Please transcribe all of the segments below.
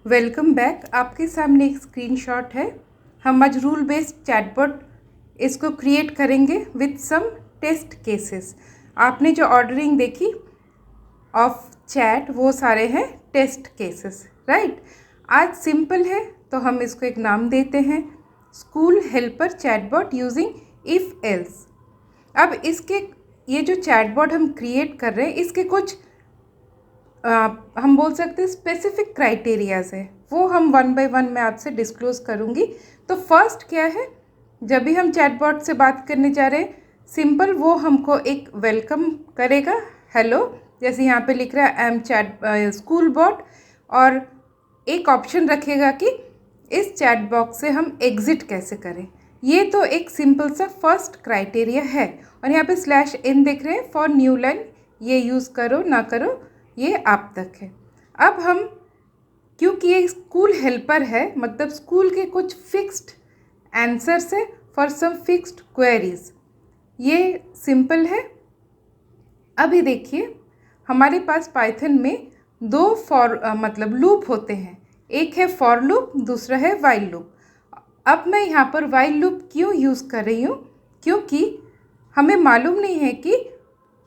Welcome back. आपके सामने एक स्क्रीनशॉट है। हम आज रूल बेस्ड चैटबॉट इसको क्रिएट करेंगे विथ सम टेस्ट केसेस। आपने जो ऑर्डरिंग देखी ऑफ चैट वो सारे हैं टेस्ट केसेस, राइट। आज सिंपल है तो हम इसको एक नाम देते हैं, school helper chatbot using if else. अब इसके ये जो चैटबॉट हम क्रिएट कर रहे हैं इसके कुछ हम बोल सकते हैं स्पेसिफिक क्राइटेरियाज है, वो हम वन बाय वन मैं आपसे डिस्क्लोज़ करूँगी। तो फर्स्ट क्या है, जब भी हम चैटबॉट से बात करने जा रहे हैं सिंपल वो हमको एक वेलकम करेगा, हेलो, जैसे यहाँ पे लिख रहा है I am chat school bot, और एक ऑप्शन रखेगा कि इस चैट बॉक्स से हम एग्ज़िट कैसे करें। ये तो एक सिंपल सा फर्स्ट क्राइटेरिया है। और यहाँ पे /n देख रहे हैं फॉर न्यू लाइन, ये यूज़ करो ना करो ये आप तक है। अब हम, क्योंकि ये स्कूल हेल्पर है मतलब स्कूल के कुछ फिक्स्ड आंसर्स है फॉर सम फिक्स्ड क्वेरीज, ये सिंपल है। अभी देखिए हमारे पास पाइथन में दो मतलब लूप होते हैं, एक है फॉर लूप, दूसरा है वाइल लूप। अब मैं यहाँ पर वाइल लूप क्यों यूज़ कर रही हूँ, क्योंकि हमें मालूम नहीं है कि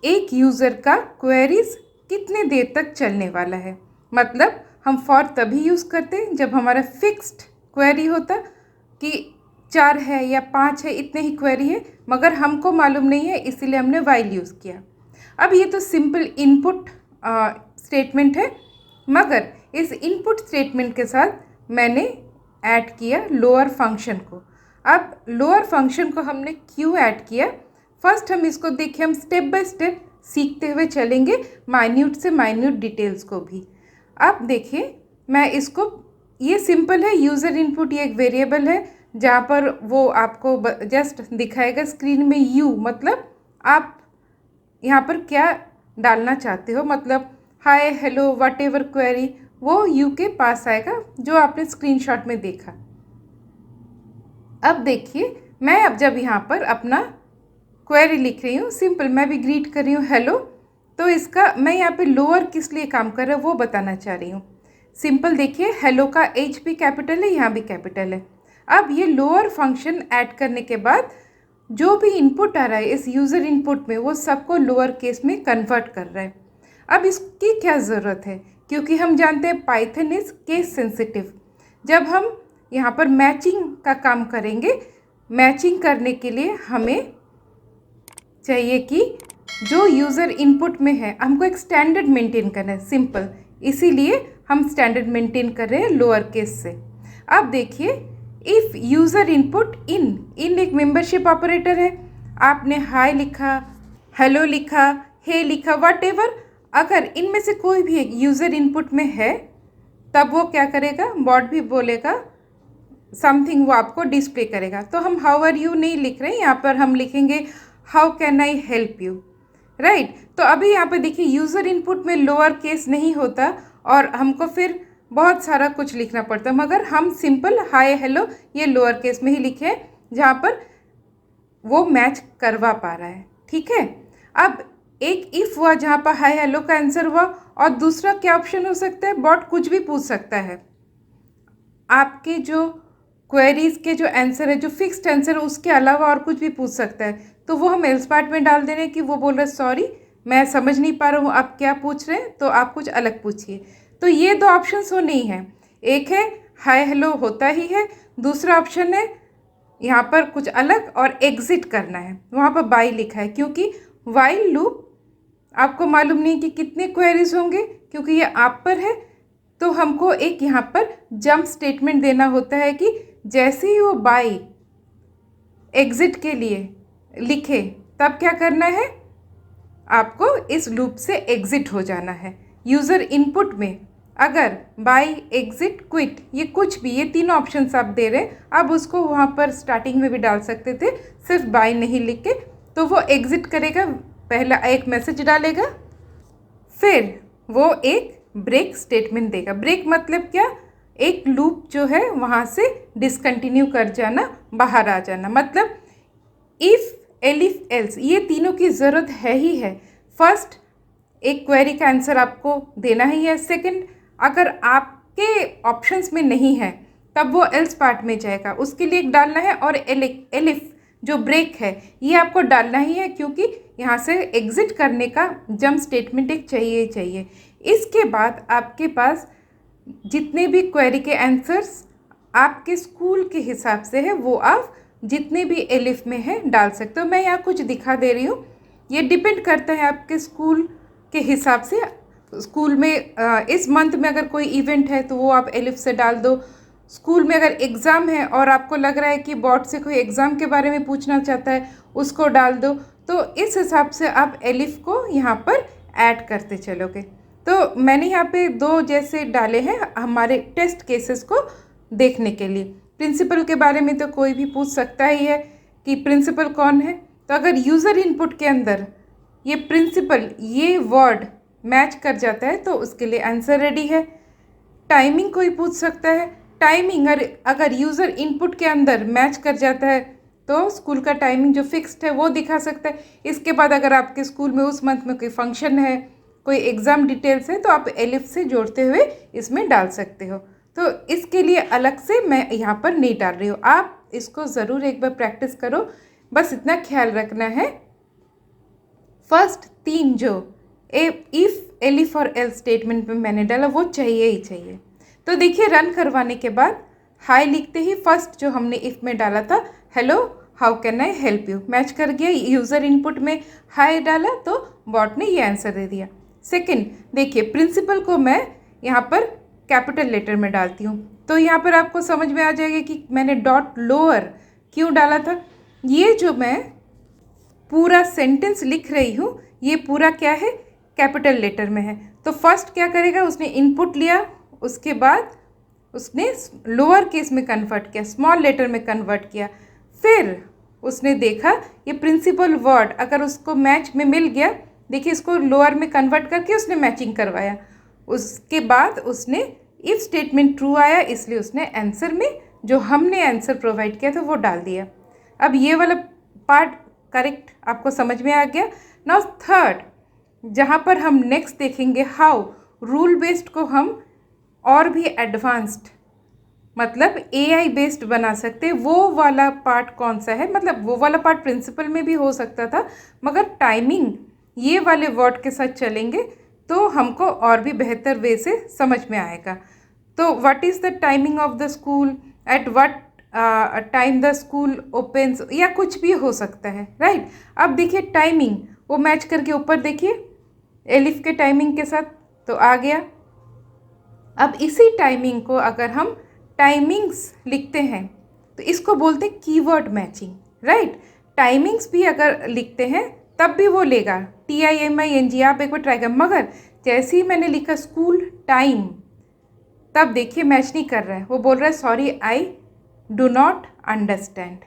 एक यूज़र का क्वेरीज कितने देर तक चलने वाला है। मतलब हम फॉर तभी यूज़ करते हैं जब हमारा फिक्स्ड क्वेरी होता कि 4 है या 5 है, इतने ही क्वेरी है, मगर हमको मालूम नहीं है इसीलिए हमने वाइल यूज़ किया। अब ये तो सिंपल इनपुट स्टेटमेंट है, मगर इस इनपुट स्टेटमेंट के साथ मैंने ऐड किया लोअर फंक्शन को। अब लोअर फंक्शन को हमने क्यों ऐड किया, फर्स्ट हम इसको देखिए, हम स्टेप बाय स्टेप सीखते हुए चलेंगे, माइन्यूट से माइन्यूट डिटेल्स को भी। अब देखिए मैं इसको, ये सिंपल है, यूज़र इनपुट ये एक वेरिएबल है जहाँ पर वो आपको जस्ट दिखाएगा स्क्रीन में यू, मतलब आप यहाँ पर क्या डालना चाहते हो, मतलब hi hello what ever query, वो यू के पास आएगा जो आपने स्क्रीनशॉट में देखा। अब देखिए मैं अब जब यहाँ पर अपना क्वेरी लिख रही हूँ, सिंपल मैं भी ग्रीट कर रही हूँ हेलो, तो इसका मैं यहाँ पे लोअर किस लिए काम कर रहा हूँ वो बताना चाह रही हूँ। सिंपल देखिए हेलो का एच भी कैपिटल है, यहाँ भी कैपिटल है। अब ये लोअर फंक्शन ऐड करने के बाद जो भी इनपुट आ रहा है इस यूज़र इनपुट में वो सबको लोअर केस में कन्वर्ट कर रहा है। अब इसकी क्या ज़रूरत है, क्योंकि हम जानते हैं पाइथन इज़ केस सेंसिटिव। जब हम यहाँ पर मैचिंग का काम करेंगे, मैचिंग करने के लिए हमें चाहिए कि जो यूज़र इनपुट में है हमको एक स्टैंडर्ड मेंटेन करना है, सिंपल, इसीलिए हम स्टैंडर्ड मेंटेन कर रहे हैं लोअर केस से। अब देखिए इफ़ यूज़र इनपुट इन एक मेंबरशिप ऑपरेटर है, आपने हाय लिखा, हेलो लिखा, हे लिखा, वट एवर, अगर इनमें से कोई भी एक यूज़र इनपुट में है तब वो क्या करेगा, बॉट भी बोलेगा समथिंग, वो आपको डिस्प्ले करेगा। तो हम हाउ आर यू नहीं लिख रहे हैं, यहाँ पर हम लिखेंगे how can I help you, right. तो अभी यहाँ पे देखिए यूज़र इनपुट में लोअर केस नहीं होता और हमको फिर बहुत सारा कुछ लिखना पड़ता, मगर हम सिंपल हाय हेलो ये लोअर केस में ही लिखे जहाँ पर वो मैच करवा पा रहा है, ठीक है। अब एक इफ़ हुआ जहाँ पर हाय हेलो का आंसर हुआ, और दूसरा क्या ऑप्शन हो सकता है, बॉट कुछ भी पूछ सकता है, आपके जो क्वेरीज के जो आंसर है, जो फिक्स्ड आंसर है उसके अलावा और कुछ भी पूछ सकता है। तो वो हम एल्स पार्ट में डाल दे रहे हैं कि वो बोल रहे हैं सॉरी मैं समझ नहीं पा रहा हूँ आप क्या पूछ रहे हैं, तो आप कुछ अलग पूछिए। तो ये दो ऑप्शंस वो नहीं है, एक है हाय हेलो होता ही है, दूसरा ऑप्शन है यहाँ पर कुछ अलग और एग्ज़िट करना है, वहाँ पर बाई लिखा है, क्योंकि वाइल लूप आपको मालूम नहीं कि कितने क्वेरीज होंगे, क्योंकि ये आप पर है। तो हमको एक यहाँ पर जंप स्टेटमेंट देना होता है कि जैसे ही वो बाई एग्ज़िट के लिए लिखे तब क्या करना है, आपको इस लूप से एग्ज़िट हो जाना है। यूज़र इनपुट में अगर बाई, एग्ज़िट, क्विट, ये कुछ भी, ये तीनों ऑप्शंस आप दे रहे हैं, आप उसको वहाँ पर स्टार्टिंग में भी डाल सकते थे, सिर्फ बाई नहीं लिख के, तो वो एग्ज़िट करेगा, पहला एक मैसेज डालेगा, फिर वो एक ब्रेक स्टेटमेंट देगा। ब्रेक मतलब क्या, एक लूप जो है वहाँ से डिसकंटिन्यू कर जाना, बाहर आ जाना, मतलब इफ़ एलिफ एल्स ये तीनों की ज़रूरत है ही है। फर्स्ट एक क्वेरी का आंसर आपको देना ही है, सेकंड अगर आप आपके ऑप्शंस में नहीं है तब वो एल्स पार्ट में जाएगा, उसके लिए एक डालना है। और एलिफ जो ब्रेक है ये आपको डालना ही है, क्योंकि यहाँ से एग्जिट करने का जंप स्टेटमेंट एक चाहिए ही चाहिए। इसके बाद आपके पास जितने भी क्वेरी के आंसर्स आपके स्कूल के हिसाब से है वो आप जितने भी एलिफ में है डाल सकते हो। मैं यहाँ कुछ दिखा दे रही हूँ, ये डिपेंड करता है आपके स्कूल के हिसाब से। स्कूल में इस मंथ में अगर कोई इवेंट है तो वो आप एलिफ से डाल दो। स्कूल में अगर एग्ज़ाम है और आपको लग रहा है कि बोर्ड से कोई एग्ज़ाम के बारे में पूछना चाहता है, उसको डाल दो। तो इस हिसाब से आप एलिफ को यहाँ पर ऐड करते चलोगे। तो मैंने यहाँ पे 2 जैसे डाले हैं हमारे टेस्ट केसेस को देखने के लिए। प्रिंसिपल के बारे में तो कोई भी पूछ सकता ही है कि प्रिंसिपल कौन है। तो अगर यूज़र इनपुट के अंदर ये प्रिंसिपल ये वर्ड मैच कर जाता है तो उसके लिए आंसर रेडी है। टाइमिंग कोई पूछ सकता है, टाइमिंग अगर यूज़र इनपुट के अंदर मैच कर जाता है तो स्कूल का टाइमिंग जो फिक्स्ड है वो दिखा सकता है। इसके बाद अगर आपके स्कूल में उस मंथ में कोई फंक्शन है, कोई एग्ज़ाम डिटेल्स है, तो आप एलिफ से जोड़ते हुए इसमें डाल सकते हो। तो इसके लिए अलग से मैं यहाँ पर नहीं डाल रही हूँ। आप इसको ज़रूर एक बार प्रैक्टिस करो। बस इतना ख्याल रखना है, फर्स्ट 3 जो इफ़, एलिफ और एल्स स्टेटमेंट में मैंने डाला वो चाहिए ही चाहिए। तो देखिए रन करवाने के बाद हाय लिखते ही फर्स्ट जो हमने इफ़ में डाला था, hello how can I help you, match कर गया। यूज़र इनपुट में हाय डाला तो बॉट ने ये आंसर दे दिया। सेकंड देखिए प्रिंसिपल को मैं यहाँ पर कैपिटल लेटर में डालती हूँ, तो यहाँ पर आपको समझ में आ जाएगा कि मैंने डॉट लोअर क्यों डाला था। ये जो मैं पूरा सेंटेंस लिख रही हूँ ये पूरा क्या है, कैपिटल लेटर में है। तो फर्स्ट क्या करेगा, उसने इनपुट लिया, उसके बाद उसने लोअर केस में कन्वर्ट किया, स्मॉल लेटर में कन्वर्ट किया। फिर उसने देखा ये प्रिंसिपल वर्ड अगर उसको मैच में मिल गया, देखिए इसको लोअर में कन्वर्ट करके उसने मैचिंग करवाया। उसके बाद उसने इफ स्टेटमेंट ट्रू आया, इसलिए उसने आंसर में जो हमने आंसर प्रोवाइड किया था वो डाल दिया। अब ये वाला पार्ट करेक्ट आपको समझ में आ गया। नाउ थर्ड जहाँ पर हम नेक्स्ट देखेंगे हाउ रूल बेस्ड को हम और भी एडवांस्ड मतलब AI बेस्ड बना सकते हैं। वो वाला पार्ट कौन सा है, मतलब वो वाला पार्ट प्रिंसिपल में भी हो सकता था, मगर टाइमिंग ये वाले वर्ड के साथ चलेंगे तो हमको और भी बेहतर वे से समझ में आएगा। तो what is the timing of the school, at what time the school opens, या कुछ भी हो सकता है, राइट। अब देखिए टाइमिंग वो मैच करके ऊपर देखिए एलिफ के टाइमिंग के साथ तो आ गया। अब इसी टाइमिंग को अगर हम टाइमिंग्स लिखते हैं तो इसको बोलते हैं कीवर्ड मैचिंग, राइट। टाइमिंग्स भी अगर लिखते हैं तब भी वो लेगा TIMING, आप एक बार ट्राई कर। मगर जैसे ही मैंने लिखा स्कूल टाइम तब देखिए मैच नहीं कर रहा है, वो बोल रहा है sorry I do not understand.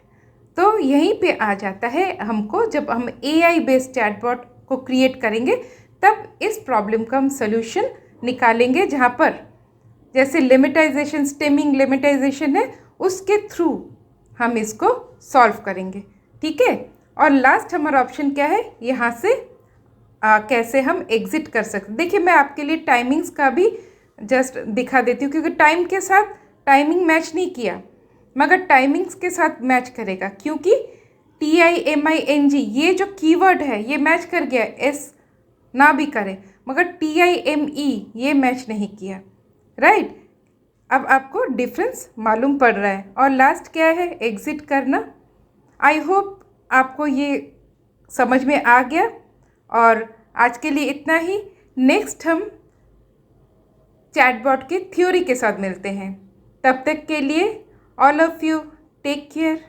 तो यहीं पे आ जाता है हमको, जब हम AI बेस्ड चैटबॉट को क्रिएट करेंगे तब इस प्रॉब्लम का हम सोल्यूशन निकालेंगे, जहाँ पर जैसे लिमिटाइजेशन, स्टेमिंग लिमिटाइजेशन है, उसके थ्रू हम इसको सॉल्व करेंगे, ठीक है। और लास्ट हमारा ऑप्शन क्या है, यहाँ से कैसे हम एग्जिट कर सकते। देखिए मैं आपके लिए टाइमिंग्स का भी जस्ट दिखा देती हूँ, क्योंकि टाइम के साथ टाइमिंग मैच नहीं किया, मगर टाइमिंग्स के साथ मैच करेगा, क्योंकि TIMING ये जो कीवर्ड है ये मैच कर गया, S ना भी करे, मगर TIME ये मैच नहीं किया, राइट। अब आपको डिफरेंस मालूम पड़ रहा है। और लास्ट क्या है, एग्जिट करना। आई होप आपको ये समझ में आ गया। और आज के लिए इतना ही। नेक्स्ट हम चैटबॉट के थ्योरी के साथ मिलते हैं। तब तक के लिए all of you take care.